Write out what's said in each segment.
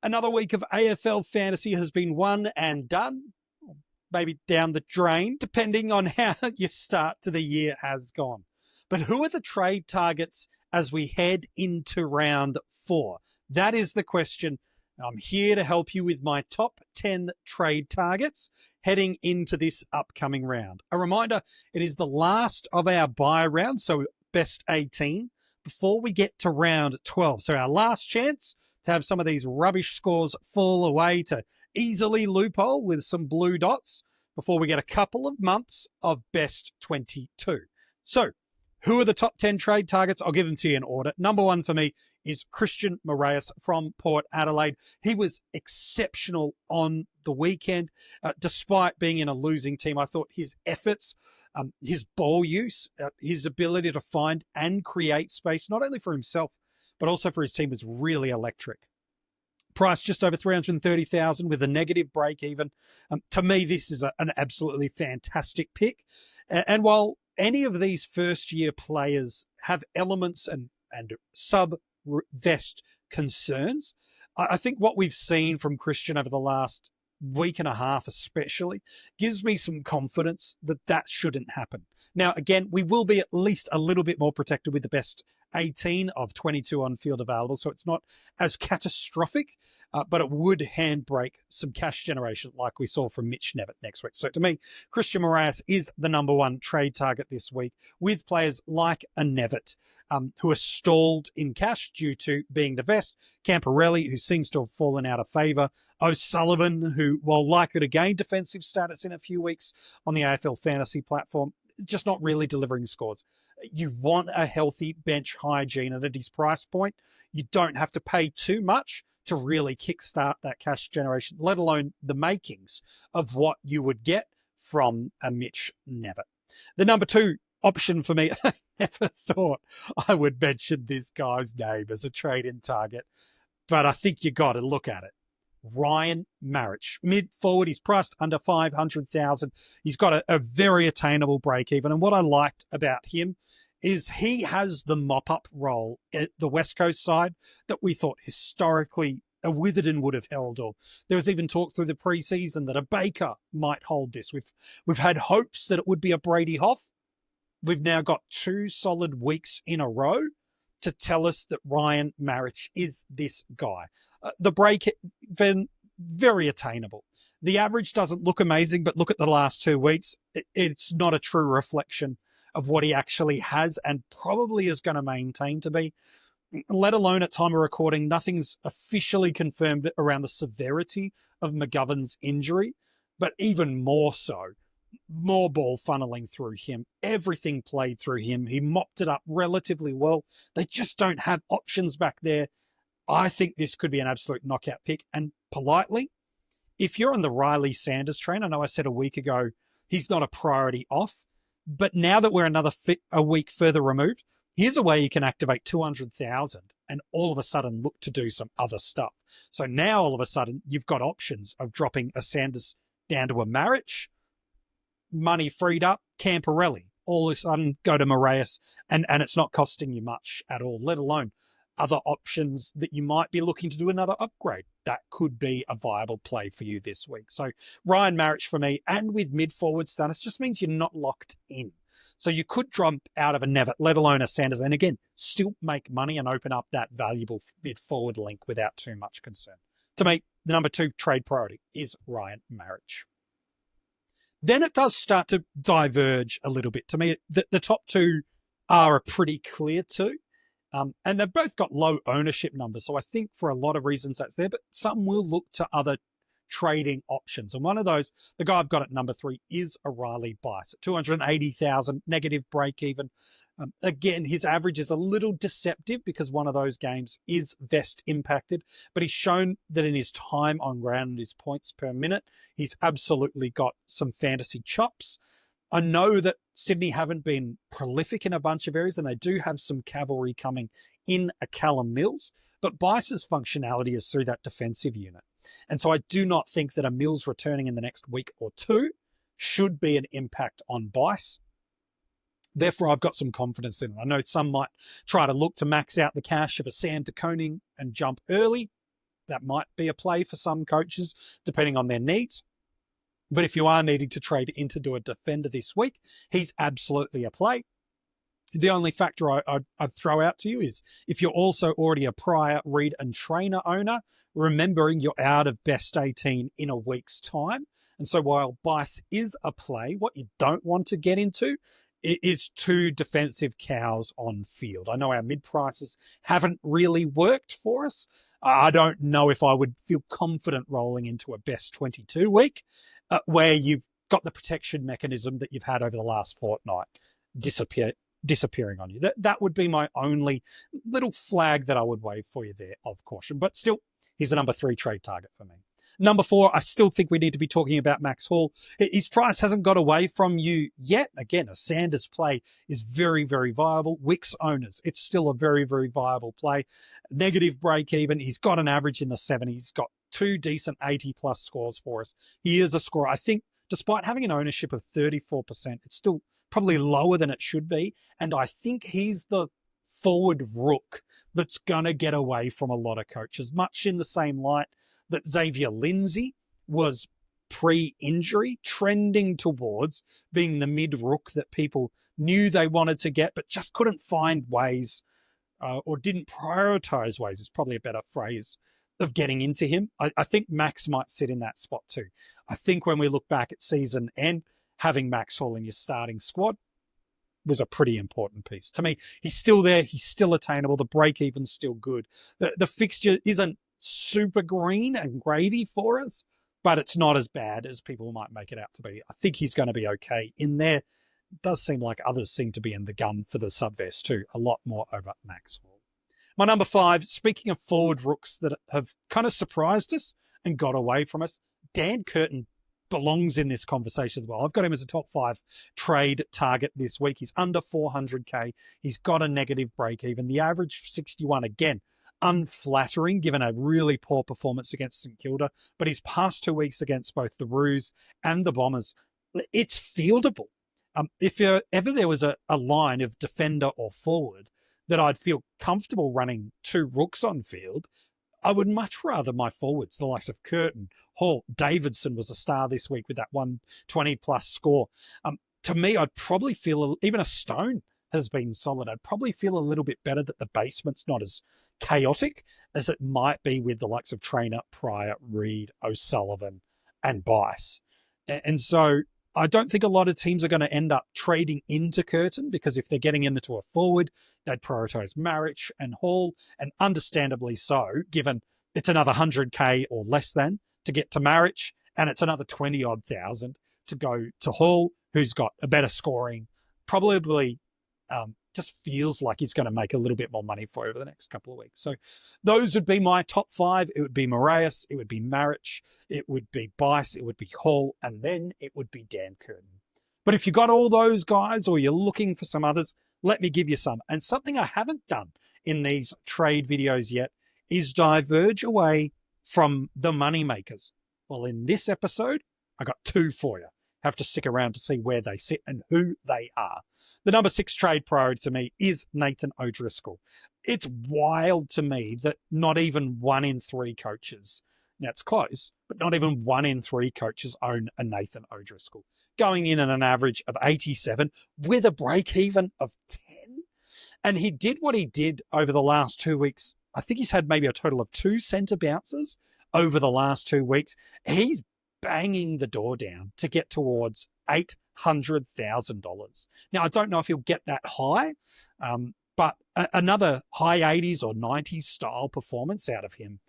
Another week of AFL fantasy has been won and done, maybe down the drain, depending on how your start to the year has gone. But who are the trade targets as we head into round 4? That is the question. I'm here to help you with my top 10 trade targets heading into this upcoming round. A reminder, it is the last of our bye round, so best 18, before we get to round 12. So our last chance to have some of these rubbish scores fall away, to easily loophole with some blue dots before we get a couple of months of best 22. So who are the top 10 trade targets? I'll give them to you in order. Number 1 for me is Christian Moraes from Port Adelaide. He was exceptional on the weekend. Despite being in a losing team, I thought his efforts, his ball use, his ability to find and create space, not only for himself, but also for his team, was really electric. Price just over 330,000 with a negative break even. To me, this is an absolutely fantastic pick. And while any of these first-year players have elements and sub-vest concerns, I think what we've seen from Christian over the last week and a half especially gives me some confidence that that shouldn't happen. Now, again, we will be at least a little bit more protected with the best 18 of 22 on field available, so it's not as catastrophic, but it would handbrake some cash generation like we saw from Mitch Nevitt next week. So to me, Christian Moraes is the number 1 trade target this week, with players like a Nevitt, who are stalled in cash due to being the best, Camporelli, who seems to have fallen out of favour, O'Sullivan, who, while likely to gain defensive status in a few weeks on the AFL fantasy platform, just not really delivering scores. You want a healthy bench hygiene, and at his price point, you don't have to pay too much to really kickstart that cash generation, let alone the makings of what you would get from a Mitch Nevitt. The number 2 option for me, I never thought I would mention this guy's name as a trade-in target, but I think you got to look at it. Ryan Maric, mid-forward. He's priced under 500,000. He's got a very attainable break-even. And what I liked about him is he has the mop-up role at the West Coast side that we thought historically a Witherden would have held. Or there was even talk through the preseason that a Baker might hold this. We've had hopes that it would be a Brady Hoff. We've now got 2 solid weeks in a row to tell us that Ryan Maric is this guy. The break, then very attainable. The average doesn't look amazing, but look at the last 2 weeks. It's not a true reflection of what he actually has and probably is going to maintain to be. Let alone at time of recording, nothing's officially confirmed around the severity of McGovern's injury, but even more so, more ball funneling through him. Everything played through him. He mopped it up relatively well. They just don't have options back there. I think this could be an absolute knockout pick. And politely, if you're on the Riley Sanders train, I know I said a week ago he's not a priority off, but now that we're a week further removed, here's a way you can activate 200,000 and all of a sudden look to do some other stuff. So now all of a sudden you've got options of dropping a Sanders down to a Maric, money freed up, Camporelli, all of a sudden go to Moraes, and it's not costing you much at all, let alone other options that you might be looking to do another upgrade. That could be a viable play for you this week. So Ryan Maric for me, and with mid-forward status, just means you're not locked in. So you could drop out of a Nevitt, let alone a Sanders, and again, still make money and open up that valuable mid-forward link without too much concern. To me, the number 2 trade priority is Ryan Maric. Then it does start to diverge a little bit. To me, the top 2 are a pretty clear 2. And they've both got low ownership numbers. So I think for a lot of reasons that's there, but some will look to other trading options. And one of those, the guy I've got at number 3, is a Riley Bice at 280,000, negative break even. Again, his average is a little deceptive because one of those games is vest impacted, but he's shown that in his time on ground and his points per minute, he's absolutely got some fantasy chops. I know that Sydney haven't been prolific in a bunch of areas, and they do have some cavalry coming in a Callum Mills, but Bice's functionality is through that defensive unit. And so I do not think that a Mills returning in the next week or 2 should be an impact on Bice. Therefore, I've got some confidence in it. I know some might try to look to max out the cash of a Sam de Koning and jump early. that might be a play for some coaches, depending on their needs. But if you are needing to trade into a defender this week, he's absolutely a play. The only factor I'd throw out to you is if you're also already a prior read and trainer owner, remembering you're out of best 18 in a week's time. And so while Bice is a play, what you don't want to get into is two defensive cows on field. I know our mid prices haven't really worked for us. I don't know if I would feel confident rolling into a best 22 week where you've got the protection mechanism that you've had over the last fortnight disappearing on you. That would be my only little flag that I would wave for you there of caution. But still, he's a number 3 trade target for me. Number 4, I still think we need to be talking about Max Hall. His price hasn't got away from you yet. Again, a Sanders play is very, very viable. Wicks owners, it's still a very, very viable play. Negative break even. He's got an average in the 70s. He's got 2 decent 80-plus scores for us. He is a scorer. I think despite having an ownership of 34%, it's still probably lower than it should be. And I think he's the forward rook that's going to get away from a lot of coaches, much in the same light that Xavier Lindsay was pre-injury, trending towards being the mid-rook that people knew they wanted to get, but just couldn't find ways or didn't prioritize ways, is probably a better phrase, of getting into him. I think Max might sit in that spot too. I think when we look back at season end, having Max Hall in your starting squad was a pretty important piece. To me, he's still there. He's still attainable. The break-even's still good. The fixture isn't super green and gravy for us, but it's not as bad as people might make it out to be. I think he's going to be okay in there. It does seem like others seem to be in the gun for the subvest too. A lot more over Max Hall. My number 5, speaking of forward rooks that have kind of surprised us and got away from us, Dan Curtin belongs in this conversation as well. I've got him as a top 5 trade target this week. He's under 400k. He's got a negative break even. The average 61, again, unflattering given a really poor performance against St Kilda, but his past 2 weeks against both the Roos and the Bombers, it's fieldable. If ever there was a line of defender or forward that I'd feel comfortable running 2 rooks on field, I would much rather my forwards, the likes of Curtin, Hall, Davidson was a star this week with that 120-plus score. To me, I'd probably feel, even a Stone has been solid, I'd probably feel a little bit better that the basement's not as chaotic as it might be with the likes of Trainer, Pryor, Reid, O'Sullivan, and Bice. And so I don't think a lot of teams are going to end up trading into Curtin, because if they're getting into a forward, they'd prioritise Maric and Hall, and understandably so, given it's another 100k or less than to get to Maric, and it's another 20-odd thousand to go to Hall, who's got a better scoring, probably just feels like he's going to make a little bit more money for you over the next couple of weeks. So those would be my top 5. It would be Moraes, it would be Maric, it would be Bice, it would be Hall, and then it would be Dan Curtin. But if you got all those guys or you're looking for some others, let me give you some. And something I haven't done in these trade videos yet is diverge away from the money makers. Well, in this episode, I got 2 for you. Have to stick around to see where they sit and who they are. The number 6 trade priority to me is Nathan O'Driscoll. It's wild to me that not even 1 in 3 coaches, now it's close, but not even 1 in 3 coaches own a Nathan O'Driscoll, going in at an average of 87 with a break even of 10. And he did what he did over the last 2 weeks. I think he's had maybe a total of 2 centre bounces over the last 2 weeks. He's banging the door down to get towards $800,000. Now, I don't know if he'll get that high, but another high 80s or 90s style performance out of him,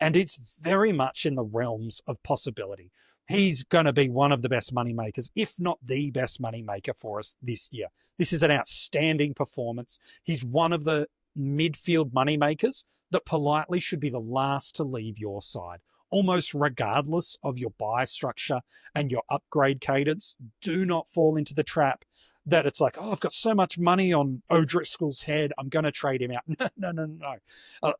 and it's very much in the realms of possibility. He's going to be one of the best money makers, if not the best money maker for us this year. This is an outstanding performance. He's one of the midfield money makers that politely should be the last to leave your side. Almost regardless of your buy structure and your upgrade cadence, do not fall into the trap that it's like, oh, I've got so much money on O'Driscoll's head, I'm going to trade him out. No.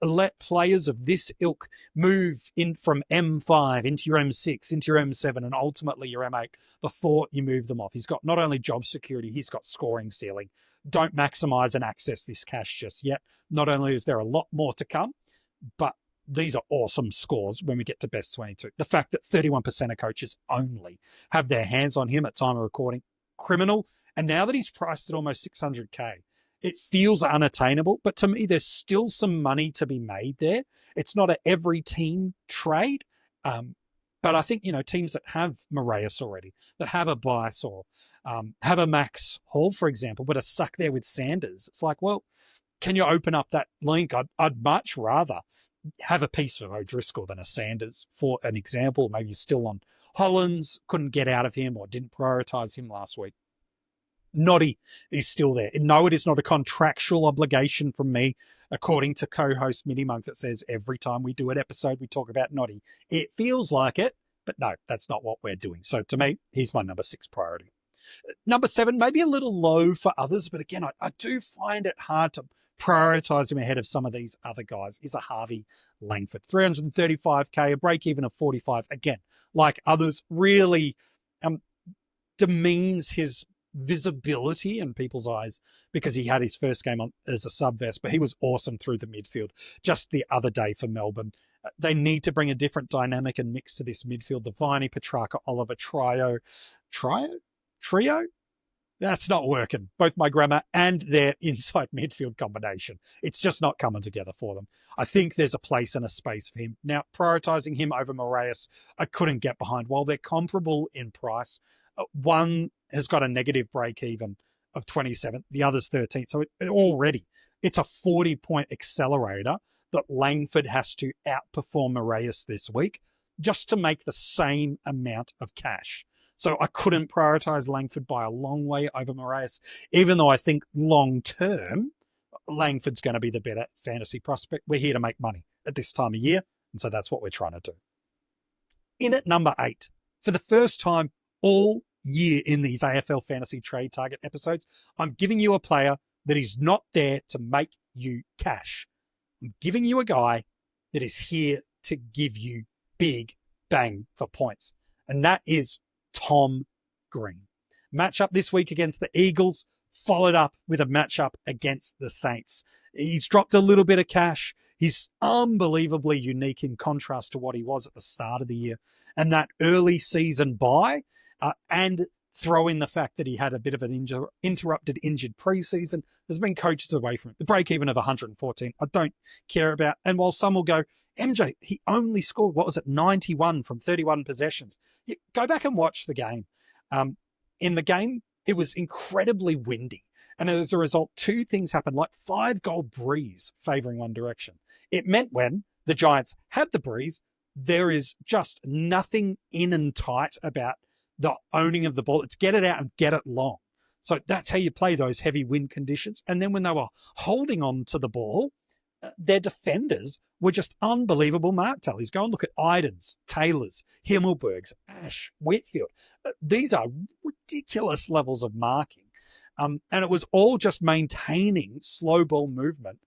Let players of this ilk move in from M5 into your M6, into your M7, and ultimately your M8 before you move them off. He's got not only job security, he's got scoring ceiling. Don't maximize and access this cash just yet. Not only is there a lot more to come, but these are awesome scores when we get to best 22. The fact that 31% of coaches only have their hands on him at time of recording, criminal. And now that he's priced at almost 600K, it feels unattainable. But to me, there's still some money to be made there. It's not a every team trade. But I think, teams that have Moraes already, that have a Bice or have a Max Hall, for example, but are stuck there with Sanders, it's like, well, can you open up that link? I'd much rather have a piece of O'Driscoll than a Sanders, for an example. Maybe still on Hollands, couldn't get out of him or didn't prioritise him last week. Noddy is still there. No, it is not a contractual obligation from me, according to co-host Mini Monk, that says every time we do an episode, we talk about Noddy. It feels like it, but no, that's not what we're doing. So to me, he's my number 6 priority. Number 7, maybe a little low for others, but again, I do find it hard to prioritise him ahead of some of these other guys, is a Harvey Langford. 335K, a break even of 45. Again, like others, really demeans his visibility in people's eyes because he had his first game on as a sub-vest, but he was awesome through the midfield just the other day for Melbourne. They need to bring a different dynamic and mix to this midfield. The Viney, Petrarca, Oliver trio? That's not working. Both my grammar and their inside midfield combination. It's just not coming together for them. I think there's a place and a space for him. Now, prioritising him over Moraes, I couldn't get behind. While they're comparable in price, one has got a negative break even of 27, the other's 13. So already it's a 40-point accelerator that Langford has to outperform Moraes this week just to make the same amount of cash. So I couldn't prioritise Langford by a long way over Moraes, even though I think long-term, Langford's going to be the better fantasy prospect. We're here to make money at this time of year, and so that's what we're trying to do. In at number 8, for the first time all year in these AFL Fantasy Trade Target episodes, I'm giving you a player that is not there to make you cash. I'm giving you a guy that is here to give you big bang for points, and that is Tom Green. Matchup this week against the Eagles, followed up with a matchup against the Saints. He's dropped a little bit of cash. He's unbelievably unique in contrast to what he was at the start of the year. And that early season bye, and throw in the fact that he had a bit of an injured preseason, there's been coaches away from it. The break even of 114, I don't care about. And while some will go, MJ, he only scored, 91 from 31 possessions. You go back and watch the game. In the game, it was incredibly windy. And as a result, 2 things happened, like 5-goal breeze favouring one direction. It meant when the Giants had the breeze, there is just nothing in and tight about the owning of the ball. It's get it out and get it long. So that's how you play those heavy wind conditions. And then when they were holding on to the ball, their defenders were just unbelievable mark tallies. Go and look at Idens, Taylors, Himmelbergs, Ash, Whitfield. These are ridiculous levels of marking. And it was all just maintaining slow ball movement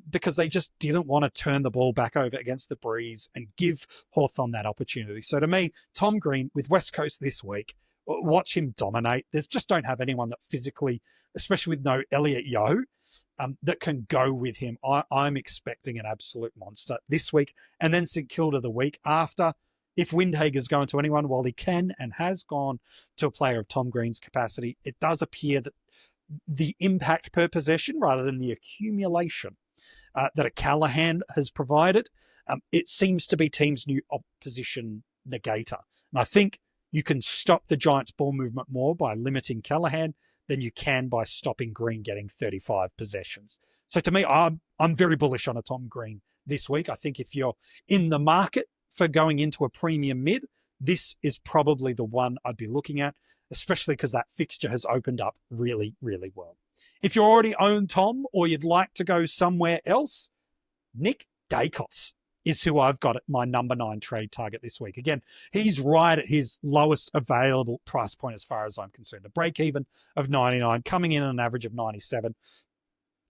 because they just didn't want to turn the ball back over against the breeze and give Hawthorn that opportunity. So to me, Tom Green with West Coast this week, watch him dominate. They just don't have anyone that physically, especially with no Elliot Yeo, that can go with him. I'm expecting an absolute monster this week. And then St Kilda the week after. If Windhager's going to anyone, while he can and has gone to a player of Tom Green's capacity, it does appear that the impact per possession rather than the accumulation that a Callaghan has provided, it seems to be teams' new opposition negator. And I think you can stop the Giants' ball movement more by limiting Callaghan than you can by stopping Green getting 35 possessions. So to me, I'm very bullish on a Tom Green this week. I think if you're in the market for going into a premium mid, this is probably the one I'd be looking at, especially because that fixture has opened up really, really well. If you already own Tom or you'd like to go somewhere else, Nick Daicos is who I've got at my number 9 trade target this week. Again, he's right at his lowest available price point as far as I'm concerned. A break even of 99, coming in at an average of 97.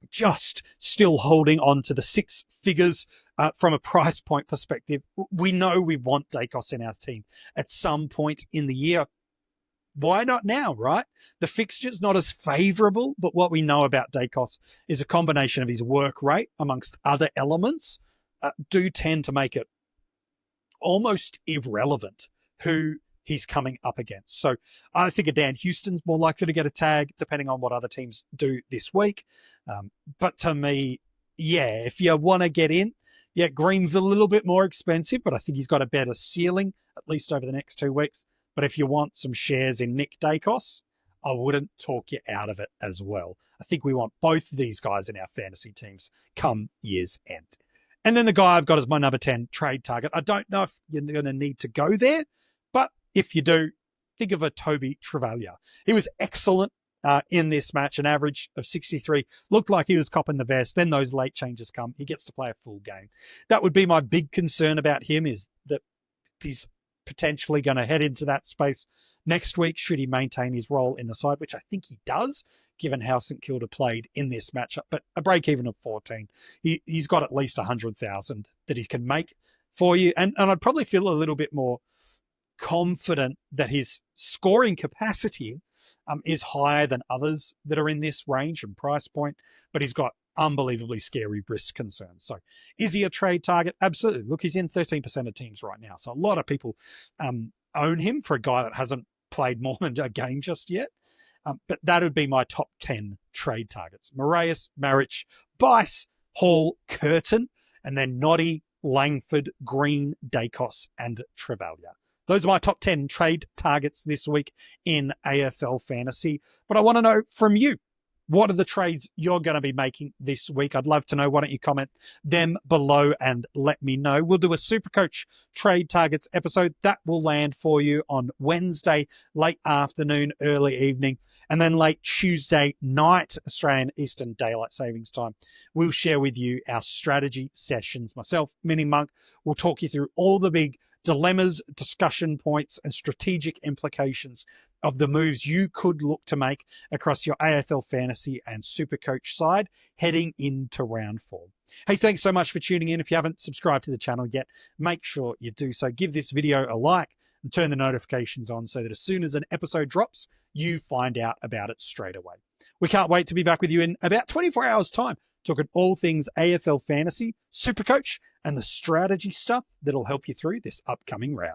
Just still holding on to the 6 figures from a price point perspective. We know we want Daicos in our team at some point in the year. Why not now, right? The fixture's not as favourable, but what we know about Daicos is a combination of his work rate amongst other elements do tend to make it almost irrelevant who he's coming up against. So I think a Dan Houston's more likely to get a tag, depending on what other teams do this week. But to me, yeah, if you want to get in, yeah, Green's a little bit more expensive, but I think he's got a better ceiling, at least over the next 2 weeks. But if you want some shares in Nick Daicos, I wouldn't talk you out of it as well. I think we want both of these guys in our fantasy teams come year's end. And then the guy I've got as my number 10 trade target. I don't know if you're going to need to go there, but if you do, think of a Toby Travalia. He was excellent in this match, an average of 63. Looked like he was copping the vest. Then those late changes come. He gets to play a full game. That would be my big concern about him, is that he's potentially going to head into that space next week should he maintain his role in the side, which I think he does, given how St Kilda played in this matchup. But a break even of 14, he's got at least 100,000 that he can make for you. And I'd probably feel a little bit more confident that his scoring capacity is higher than others that are in this range and price point, but he's got unbelievably scary risk concerns. So is he a trade target? Absolutely. Look, he's in 13% of teams right now. So a lot of people own him for a guy that hasn't played more than a game just yet. But that would be my top 10 trade targets. Moraes, Maric, Bice, Hall, Curtin, and then Noddy, Langford, Green, Daicos, and Travalia. Those are my top 10 trade targets this week in AFL Fantasy. But I want to know from you, what are the trades you're going to be making this week? I'd love to know. Why don't you comment them below and let me know. We'll do a Supercoach trade targets episode that will land for you on Wednesday, late afternoon, early evening, and then late Tuesday night, Australian Eastern Daylight Savings Time. We'll share with you our strategy sessions. Myself, Mini Monk, will talk you through all the big dilemmas, discussion points, and strategic implications of the moves you could look to make across your AFL Fantasy and Supercoach side heading into round 4. Hey, thanks so much for tuning in. If you haven't subscribed to the channel yet, make sure you do so. Give this video a like and turn the notifications on so that as soon as an episode drops, you find out about it straight away. We can't wait to be back with you in about 24 hours' time, talking all things AFL Fantasy, Supercoach, and the strategy stuff that'll help you through this upcoming round.